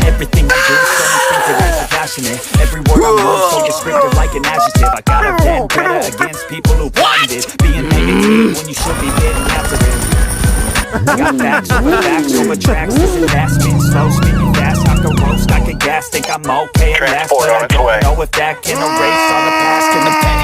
Everything I do is so instinctive and so passionate. Every word I love so descriptive like an adjective. I got a vendetta against people who planned it. Being negative when you should be getting after it. Got facts over tracks. This investment slow, speaking fast. I can roast, I can gas. Think I'm okay at last, but I don't know if that can erase all the past. Can the pen